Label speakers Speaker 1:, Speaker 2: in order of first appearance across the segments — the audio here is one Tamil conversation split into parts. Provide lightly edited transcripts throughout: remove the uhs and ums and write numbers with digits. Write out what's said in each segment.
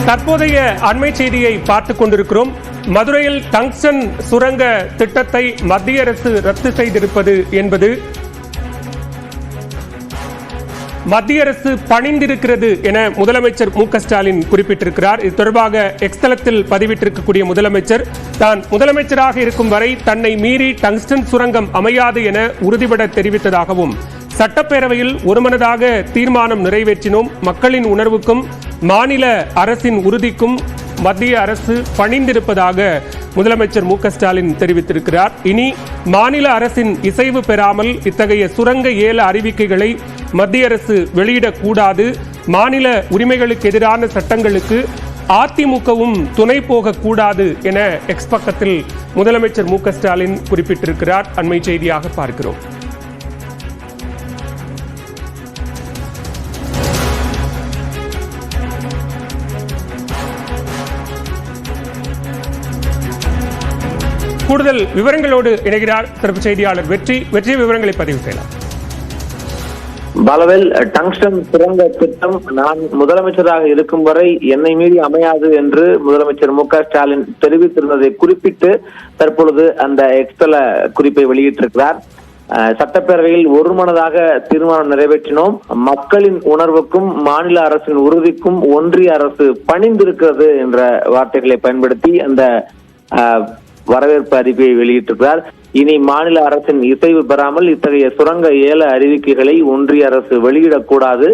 Speaker 1: தற்போதைய அண்மை செய்தியை பார்த்துக் கொண்டிருக்கிறோம். மதுரையில் டங்ஸ்டன் சுரங்க திட்டத்தை மத்திய அரசு ரத்து செய்திருப்பது என்பது மத்திய அரசு பணிந்திருக்கிறது என முதலமைச்சர் மு.க. ஸ்டாலின் குறிப்பிட்டிருக்கிறார். இது தொடர்பாக எக்ஸ் தளத்தில் பதிவிட்டிருக்கக்கூடிய முதலமைச்சர் தான் முதலமைச்சராக இருக்கும் வரை தன்னை மீறி டங்ஸ்டன் சுரங்கம் அமையாது என உறுதிபட தெரிவித்ததாகவும், சட்டப்பேரவையில் ஒருமனதாக தீர்மானம் நிறைவேற்றினோம், மக்களின் உணர்வுக்கும் மாநில அரசின் உறுதிக்கும் மத்திய அரசு பணிந்திருப்பதாக முதலமைச்சர் மு.க. ஸ்டாலின் தெரிவித்திருக்கிறார். இனி மாநில அரசின் இசைவு பெறாமல் இத்தகைய சுரங்க ஏல அறிவிக்கைகளை மத்திய அரசு வெளியிடக்கூடாது, மாநில உரிமைகளுக்கு எதிரான சட்டங்களுக்கு அதிமுகவும் துணை போகக்கூடாது என எக்ஸ் பக்கத்தில் முதலமைச்சர் மு.க. ஸ்டாலின் குறிப்பிட்டிருக்கிறார். அண்மை செய்தியாக பார்க்கிறோம். கூடுதல் விவரங்களோடு இணைகிறார் சிறப்பு செய்தியாளர் வெற்றி. விவரங்களை பதிவு செய்யலாம்.
Speaker 2: பாலவேல், டங்ஸ்டன் சுரங்க திட்டம் நான் முதலமைச்சராக இருக்கும் வரை என்னை மீறி அமையாது என்று முதலமைச்சர் மு.க. ஸ்டாலின் தெரிவித்திருந்ததை குறிப்பிட்டு தற்பொழுது அந்த எக்ஸ்தல குறிப்பை வெளியிட்டிருக்கிறார். சட்டப்பேரவையில் ஒருமனதாக தீர்மானம் நிறைவேற்றினோம், மக்களின் உணர்வுக்கும் மாநில அரசின் உறுதிக்கும் ஒன்றிய அரசு பணிந்திருக்கிறது என்ற வார்த்தைகளை பயன்படுத்தி அந்த வரவேற்பு அறிவிப்பை வெளியிட்டிருக்கிறார். இனி மாநில அரசின் இசைவு பெறாமல் இத்தகைய சுரங்க ஏல அறிவிக்கைகளை ஒன்றிய அரசு வெளியிடக்கூடாது,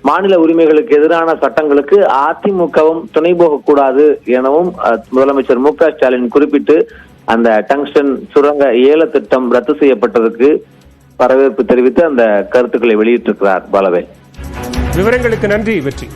Speaker 2: மாநில உரிமைகளுக்கு எதிரான சட்டங்களுக்கு அதிமுகவும் துணை போகக்கூடாது எனவும் முதலமைச்சர் மு.க. ஸ்டாலின் குறிப்பிட்டு அந்த டங்ஸ்டன் சுரங்க ஏல திட்டம் ரத்து செய்யப்பட்டதற்கு வரவேற்பு தெரிவித்து அந்த கருத்துக்களை வெளியிட்டிருக்கிறார். பாலவேல்,
Speaker 1: விவரங்களுக்கு நன்றி வெற்றி.